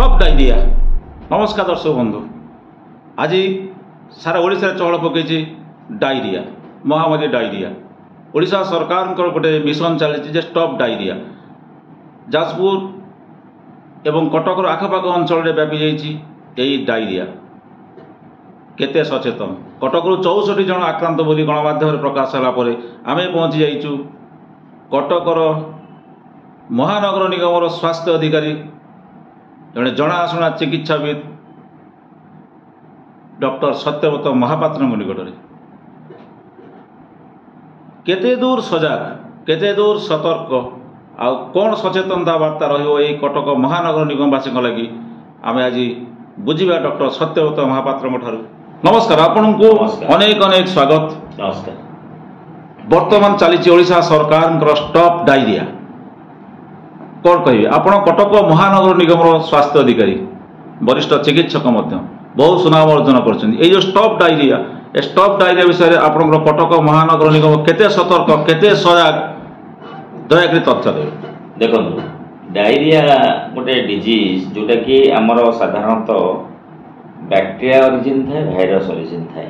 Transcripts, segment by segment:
Stop diarrhoea. नमस्कार दर्शक बंधु, आज सारा ओडिशा चहल पकई डायरिया महामारी डायरिया। ओडिशा सरकार गोटे मिशन चली स्टॉप डायरिया। जाजपुर एवं कटकर आखपाख अंचल व्यापी जाइए डायरिया। केते सचेतन कटकरू 64 जन आक्रांत बोली गणमाध्यम प्रकाश होगापर आम पहुँची जाइचु कटकर महानगर निगम स्वास्थ्य अधिकारी जड़े जनाशुना चिकित्साविद डॉक्टर सत्यव्रत महापात्र निकट में केते दूर सजग केते दूर सतर्क आउ कौन सचेतनता वार्ता रही कटक महानगर निगमवासी लगी आम आज बुझा डॉक्टर सत्यव्रत महापात्र ठार। नमस्कार, आपन को अनेक अनेक स्वागत। नमस्कार। वर्तमान चली ओडिशा सरकार स्टॉप डायरिया कौन कहे आप कटक महानगर निगम स्वास्थ्य अधिकारी वरिष्ठ चिकित्सक बहुत सुनाम अर्जन कर स्टॉप डायरिया विषय में आप कटक महानगर निगम केते सतर्क केते सजग दयाकोरी तथ्य दे। देखो डायरिया गोटे डिजीज जोटा कि आमर साधारणतः बैक्टेरिया ओरिजिन थाए भाइरस ओरिजिन थाए।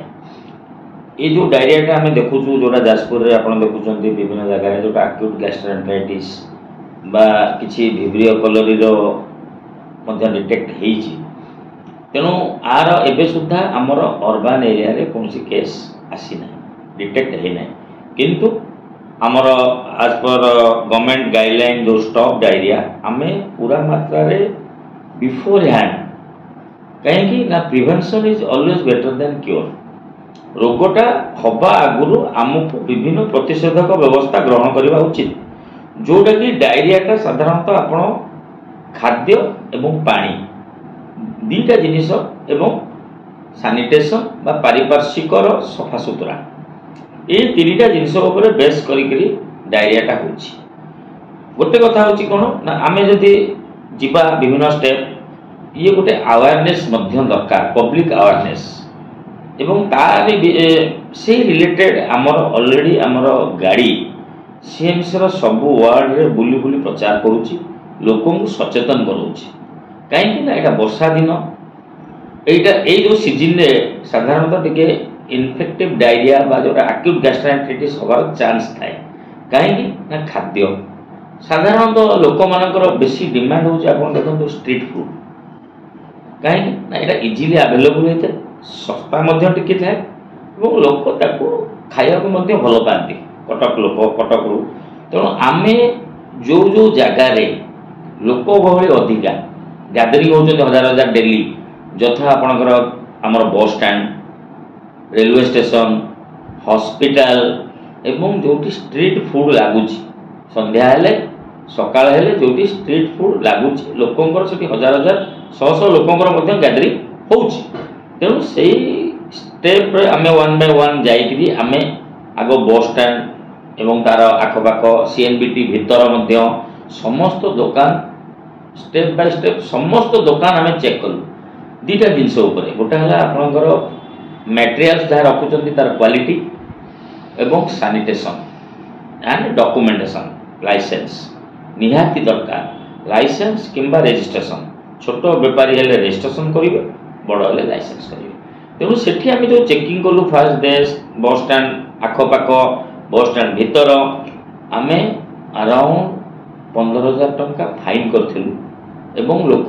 ये जो डायरिया आम देखुचु जोटा जाजपुर में आप देखुं विभिन्न जगह जोटा एक्यूट गैस्ट्रोएंटेराइटिस बा किसी भिब्रियो कलोरी डिटेक्ट होइछि। तेणु आर एबे सुद्धा आमर अर्बान एरिया रे कौन केस आसी ना डिटेक्ट है ना, किंतु आमर आज पर गवर्नमेंट गाइडलाइन जो स्टॉप डायरिया आमे पूरा मात्रा रे बिफोर हैंड कहीं ना prevention is always better than cure. रोगटा हवा आगुरु आमको विभिन्न प्रतिषेधक व्यवस्था ग्रहण करने उचित जोटा कि डायरियाटा साधारणतः आपण खाद्य एवं पानी दीटा जिनिस एवं सैनिटेशन बा पारिपार्श्विक सफा सुतरा ये तीनटा जिनिस उपर बेस करी डायरियाटा होछि। गोटे कथा होछि कोन ना आमे जदि जिबा विभिन्न स्टेप ये गोटे अवेयरनेस मध्य दरकार पब्लिक अवेयरनेस एवं तार से रिलेटेड आमर ऑलरेडी आमर गाड़ी सीएमसी सबू वार्ड रे बुली बुली प्रचार करुच्ची लोक सचेतन करुच्ची कहीं ना यहाँ वर्षा दिन यही जो सीजन रे साधारणतः टिके इन्फेक्टिव डायरिया बा जो एक्यूट गैस्ट्रोएंटेराइटिस होबार चांस थाए कहीं ना खाद्य साधारणतः लोक मानकर बेसी डिमांड होची आपण देखो स्ट्रीट फूड कहीं ना यहाँ इजिली अवेलेबल होता है सस्ता मध्य टिके थाए और लोक ताको खाया को मध्य भल पाती कटक लोक कटकरू। तेणु आमे जो जो जगार लोक गहली अधिका गैदरिंग होती हजार हजार डेली यथा आपणकर आमर bus stand railway station hospital एवं जो स्ट्रीट फूड लगुच संध्या हेले सकाळ हेले जो स्ट्रीट फूड लगुच लोकंकर से हजार हजार शह शह लोकंकर गैदरिंग होउछि। तेणु से स्टेप आमे वन बाय वन जाइकरी आमे आग बस स्टैंड एवं तार आखपाख सीएनबीटी भितर मध्य समस्त दुकान स्टेप बाय स्टेप समस्त दुकान आमे चेक कलु दीटा जिनस गोटे है आपणकर मटेरियल्स जहाँ रखुच्च तार क्वालिटी एवं सैनिटेशन एंड डॉक्यूमेंटेशन लाइसेंस निहाती दरकार लाइसेंस किंबा रजिस्ट्रेशन छोट बेपारी हेले रजिस्ट्रेशन करेंगे बड़ हेले लाइसेंस करेंगे। तेणु सेठी आम जो चेकिंग कलु फास्ट देश बस स्टैंड आखपाख बस स्टैंड भितर आमे अराउंड 15,000 टंका फाइन करूँ लोक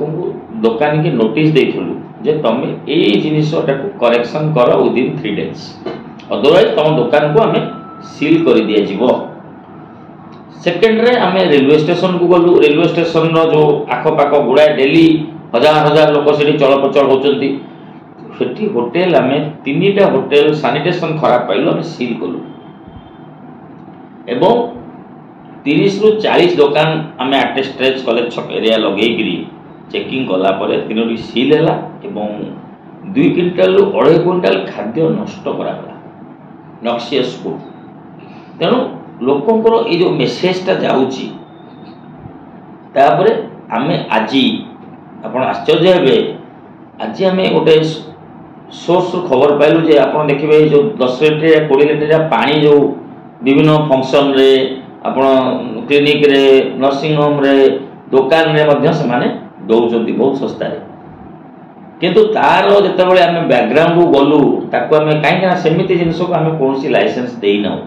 दुकानी की नोटिस देइथुलु जे तमे ए जिनिसटा को करेक्शन कर विदिन 3 days अदरवाइज तुम दुकान को आमे सील कर दिया जीवो। सेकेंड रे आमे रेलवे स्टेशन को गलु रेलवे स्टेशन रो जो आखपाख गुड़ा डेली हजार हजार लोक से चलप्रचल होचंती सेठी होटेल आमे 3टा होटेल सैनिटेशन खराब पाइलु आमे सील कलु एवं 30 रु 40 दुकान आम आटे स्ट्रेच कॉलेज छक एरिया लगे चेकिंग कला 3टी सील है एवं 2 क्विंटाल रु 2.5 क्विंटाल खाद्य नष्ट कराला नक्सियस फूड। तेणु लोकंर ये जो मेसेजटा जाऊँगी आम आज आप आश्चर्य हे आज आम गोटे सोर्स खबर पाइलु जे आप देखिए जो 10 लीटर 20 लीटर पानी जो विभिन्न फंक्शन रे आपण क्लिनिक रे नर्सिंग होम रे दुकान रे मध्य से माने ଦଉଛନ୍ତି ବହୁତ ଶସ୍ତାରେ। କିନ୍ତୁ ତାର ଯେତେବେଳେ ଆମେ ବ୍ୟାକଗ୍ରାଉଣ୍ଡକୁ ଗଲୁ ତାକୁ ଆମେ କାହିଁକି ନା ସେମିତି ଜିନିଷକୁ ଆମେ କୌଣସି ଲାଇସେନ୍ସ ଦେଇନାହୁଁ।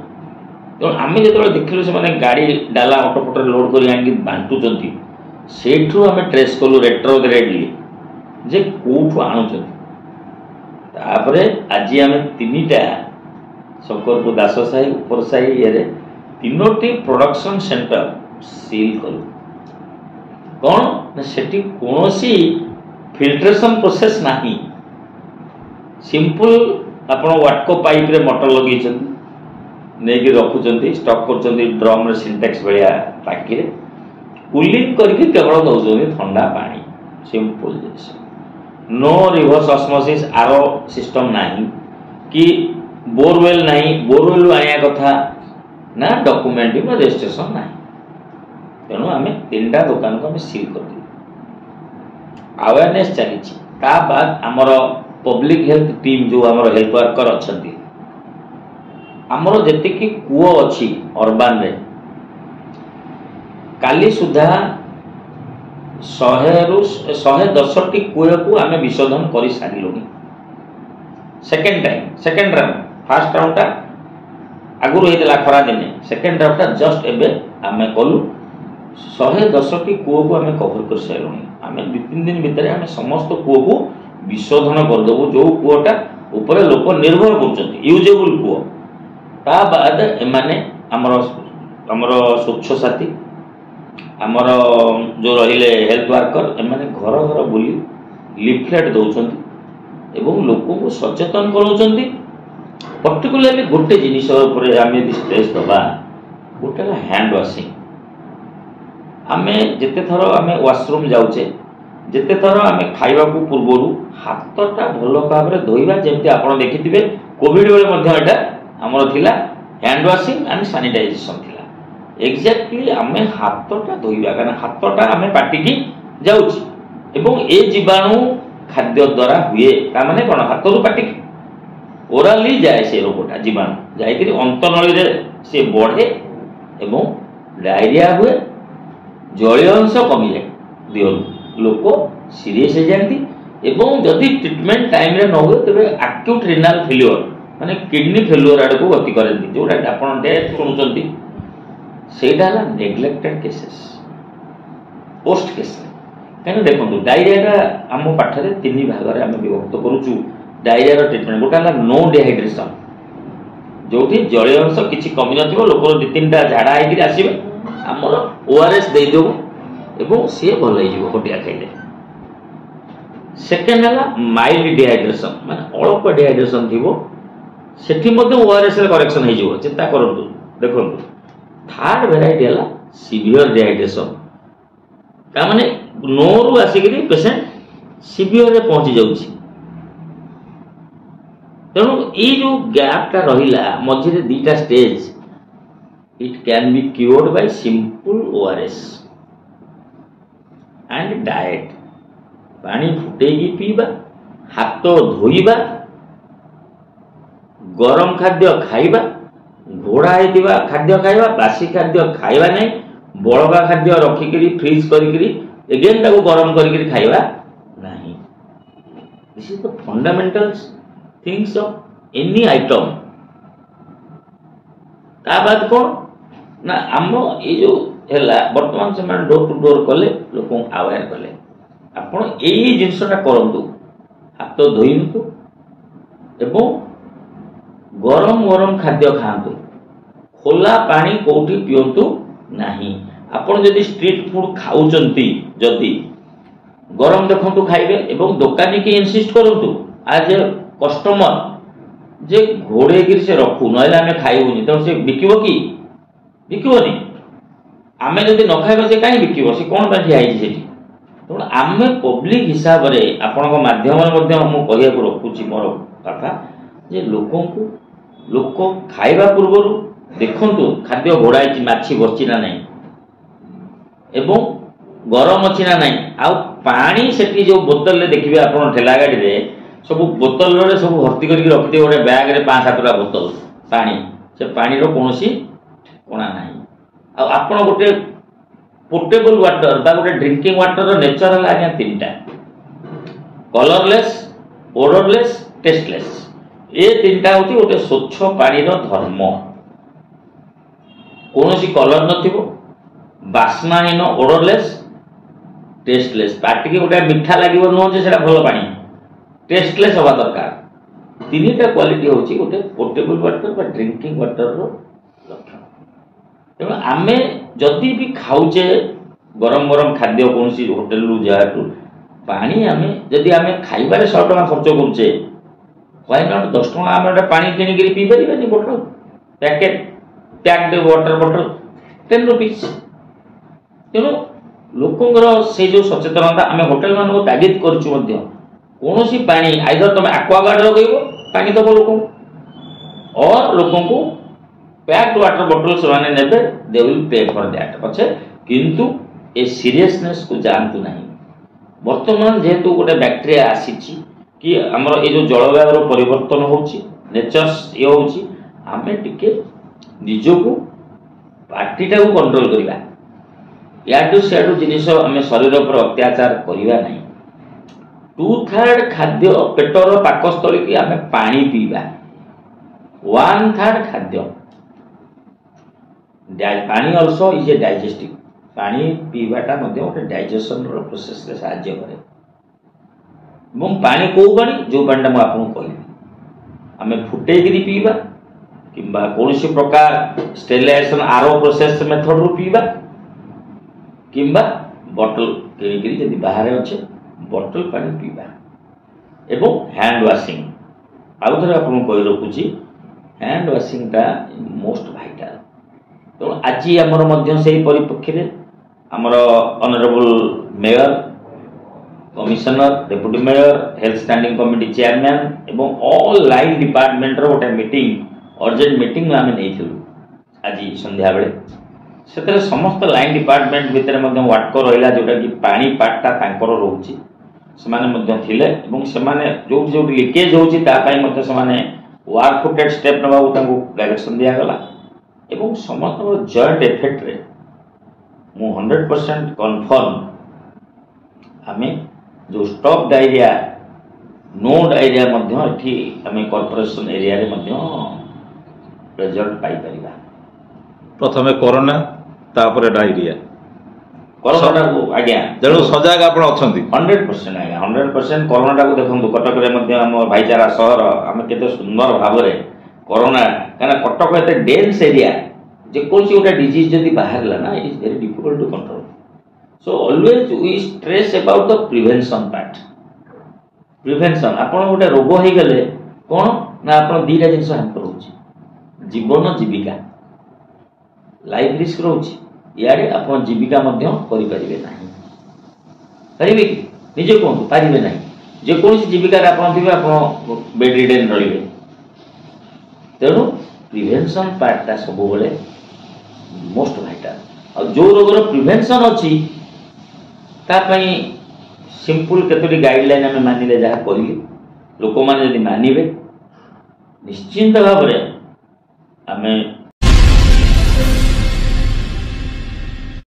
ତେଣୁ ଆମେ ଯେତେବେଳେ ଦେଖିଲୁ ସେମାନେ ଗାଡ଼ି ଡାଲା ଅଟୋ ଫଟୋରେ ଲୋଡ୍ କରି ଆଣିକି ବାଣ୍ଟୁଛନ୍ତି, ସେଇଠୁ ଆମେ ଟ୍ରେସ୍ କଲୁ ରେଟ୍ରୋଗ୍ରେଡଲି ଯେ କୋଉଠୁ ଆଣୁଛନ୍ତି। ତାପରେ ଆଜି ଆମେ 3ଟା ଶଙ୍କରପୁର ଦାସ ସାହି ଉପର ସାହି ଇଏରେ 3ଟି ପ୍ରଡକ୍ସନ ସେଣ୍ଟର ସିଲ୍ କଲୁ। କ'ଣ ନା ସେଠି କୌଣସି ଫିଲ୍ଟ୍ରେସନ ପ୍ରୋସେସ ନାହିଁ। ସିମ୍ପଲ ଆପଣ ୱାଟକୋ ପାଇପ୍ରେ ମଟର ଲଗେଇଛନ୍ତି, ନେଇକି ରଖୁଛନ୍ତି, ଷ୍ଟକ୍ କରୁଛନ୍ତି ଡ୍ରମ୍ରେ ସିଣ୍ଟେକ୍ସ ଭଳିଆ ଟାଙ୍କିରେ, କୁଲିଂ କରିକି କେବଳ ଦେଉଛନ୍ତି ଥଣ୍ଡା ପାଣି। ସିମ୍ପଲ ଜିନିଷ। नो रिवर्स ऑस्मोसिस आरो सिस्टम नहीं कि बोरवेल नहीं, बोरवेल आया कथा ना डॉक्यूमेंट ना रजिस्ट्रेशन नहीं। तेणु आम 3टा दुकान को सील कर अवेयरनेस चली। ता बाद आमर पब्लिक हेल्थ टीम जो आमर हेल्थ वर्कर अच्छा आमर जी कूओ अच्छी अर्बान रे काली सुधा 100 कूए को आम विशोधन कर सारू। सेकेंड राउंड फास्ट राउंड आगुरी होता खरा दिने, सेकेंड राउंड जस्ट एबे आम कलु 110 कूओ को आम कभर कर सारू। आम 2-3 दिन भितर आम समस्त कूओ को विशोधन करदेबू जो कूओटा ऊपर लोक निर्भर कर यूजेबल कूओ। ता बाद एमाने आमर स्वच्छ साथी आमर जो रहिले हेल्थ वर्कर एमाने घर घर बुली लिफलेट दौरान एवं लोक को सचेतन कराउछन्ती। पर्टिकुलरली गोटे जिनिस आम यदि स्ट्रेस दबा गोटे हैंड वाशिंग। आमे जेते थर आमे वाशरूम जाउचे, जेते थर आमे खाइबा को पूर्वरु हाथटा भल भाव धोइबा। जेमति आपण देखिथिबे कोविड बेले मध्ये एटा हमर थिला हैंड वाशिंग एंड सैनिटाइजेशन थिला। एक्जाक्टली आमे हाथटा धोइबा कारण हाथटा आमे पाटिकी जाउची एवं ए जीवाणु खाद्य द्वारा हुए। ता माने कोन हाथरु पाटिकी ओराली जाए से रोगटा जीवाणु जाइकरी अंतनळी रे से बढ़े एवं डायरिया हुए, जलीय अंश कमी जाए, देहरु लोक सीरियस हो जाती। एवं जदि ट्रीटमेंट टाइम रे न हुए तबे एक्यूट रिनाल फेल्योर माने किडनी फेल्योर आड़ को गति करती। जोटा आपण डेथ सुनुचंती सेटा नेग्लेक्टेड केसेस पोस्ट केस। कहीं देखो डायरिया आम पाठरे 3 भाग में आम विभक्त करुचु। डायरिया ट्रिटमेंट गोटे नो डिहाइड्रेशन जो जलीय अंश किसी कमी न लोक 2-3टा झाड़ा होकर आसवे आमर ओआरएस देदेबू एवं सी भल हो हटिया खाइले। सेकेंड है माइल्ड डिहाइड्रेशन माने अल्प डिहाइड्रेशन थी सेठी ओआरएस करेक्शन हो चिंता करूँ। देखो थर्ड वेराइटी है सीवियर डिहाइड्रेशन ता माने नो रु आसिक पेसेंट सीवियर रे पहुंची जाउची। तेणु ये जो गैपटा रहिला मझे 2टा stage it can be cured by simple ORS and diet. पानी फुटेगी पीबा, हाथ धोइबा, गरम खाद्य खाइबा, घोड़ा होता खाद्य खाइबा, बासी खाद्य खाइबा नहीं, बड़का खाद्य रखिकी फ्रिज करी एगेन ताको गरम करी खाइबा नहीं। This is the fundamentals things of any item. ता बाद कौन ना आम ये जो है बर्तमान से डोर टू डोर कले लोक अवेयर कले आपण यही जिनसटा करंतु हाथ धोइंतु एवं गरम गरम खाद्य खातु, खोला पानी कोठी पियंतु नहीं। आपण जदि स्ट्रीट फूड खाउचंती जदि गरम देखंतु खाइबे एवं दुकानी की इनसिस्ट करंतु आज ए कस्टमर जे घोड़े गिर से रखु नहले आमे खाइबुनी त से बिकिबो कि बिकिबोनी। आमे जदि न खाइबा से काई बिकिबो से कोन बाठी आइ जेठी। तो आमे पब्लिक हिसाब रे आपनको माध्यम रे मध्ये हम कहिया को रखुची मोर कथा जे लोकन को लोक खाइबा पूर्व देखंतु खाद्य घोड़ाई माछी बसची ना नहीं एवं गरम अच्छी ना नहीं। आ पानी सेठी जो बोतल रे देखिबे आपण ठेला गाड़ी रे सब बोतल रे सब भर्ती करके रखिते गोटे बैग रे 5-7टा बोतल पानी से पानी रो कोनोसी कोना नहीं। आ आपण गोटे पोर्टेबल वाटर बा गोटे ड्रिंकिंग वाटर नेचर है आज्ञा तीन टा कलरलेस ओडरलेस टेस्टलेस ये तीन टा होती गोटे स्वच्छ पानी धर्म कौन सी कलर नथिबो बास्नाहीन ओडरलेस टेस्टलेस पार्टी के गोटे मीठा लगे नुह से भल पानी टेस्टलेस हवा दरकार तीन टा क्वालिटी होची गोटे पोर्टेबल वाटर बा ड्रिंकिंग वाटर रो लक्षण तेणु आमे जदि भी खाऊचे गरम गरम खाद्य कौन सी होटेल रु जाटू पानी आमे जदि आमे खाइबारे 100 टका खर्च करूचे व्हाई नॉट 10 टका आमे पानी किनी करी पी परिबानी बोतल packet packed water bottle 10 rupees तेणु लोकंर से जो सचेतनता आम होटेल मान को तागिद करछु मध्य कौन सी पानी आइदर तुम एक्वागार्ड लगेबो पानी दबो लोक और लोकों को पैक्ड वाटर बॉटल से माने नेबे they will pay for that पछे किंतु ए सीरियसनेस को जानतु नहीं वर्तमान जेहेतु गोटे बैक्टेरिया आसीची कि हमर ए जो जलवायु परिवर्तन होची नेचर्स ये होची आमे टिके निजको पार्टीटा को कंट्रोल करिबा याडू सियाडू जिनिस आम शरीर पर अत्याचार करिबा नहीं 2/3 खाद्य पेटर पाकस्थली की आम पानी पीबा 1/3 खाद्य पानी अल्सो इज ए डाइजेस्टिव पानी पीवाटा मध्य गोटे डाइजेशन प्रोसेस रे साहाय्य करे एवं पानी को पानी जो पानी मैं आपको कहली आम फुटे पीवा किंबा कौन सी प्रकार स्टेरिलाइजेशन आरो प्रोसेस मेथड रू पीवा किंबा बॉटल किणी जदि बाहर अच्छे बॉटल पानी पीवा एवं हैंड वाशिंग आउ थे आपको कही रखुची हैंड वाशिंग टा मोस्ट भाइटाल तो आज आमर मध्य से परिप्रेक्षी में आमर honourable mayor commissioner deputy mayor health standing committee chairman एवं ऑल लाइन डिपार्टमेंट रो गोटे मीटिंग अर्जेंट मीटिंग आम नहीं आज संध्या बेले से समस्त लाइन डिपार्टमेंट भितर वाटको रहा जोटा कि पानी पार्टा तांकर रोचे जो जो लिकेज होची वार्क फुटेड स्टेप नवा डायरेक्शन दिगला एवं समस्त जॉइंट इफेक्ट रे मु 100% कन्फर्म आम जो स्टॉप डायरिया नो डायरिया आम कॉर्पोरेशन एरिया रे रिजल्ट पाई परिबा प्रथमे कोरोना तापर डायरिया कोरोना को आज्ञा जणु सजाग आपण अछंती 100% आज्ञा 100% कोरोना को देखंतु कटक रे मध्य हम भाईचारा शहर आम केते सुंदर भाबरे कोरोना काना कटक एते डेंस एरिया जे कोनसी गोटे डिजीज जदी बाहर ला ना it is very difficult to control so always we stress about the prevention part prevention आपण गोटे रोग होई गेले कोन ना आपण दीटा जिंस हैम्पर होची जीवन जीविका लाइफ रिस्क रोची यारे आपण जीविका मध्य करि परिबे नाही परिबे निजे कोन परिबे नाही जे कोनसी जीविका रे आपण थिबे आपण बेड रिडन रहिबे तेणु प्रिवेंशन पार्टा सब बेले मोस्ट भाइटाल और जो रोगर प्रिवेंशन अच्छी तापाई सिंपल केतोटी गाइडलाइन आम मानिले जहाँ कहली लोक मैंने जब मानवे निश्चिंत भाव में आम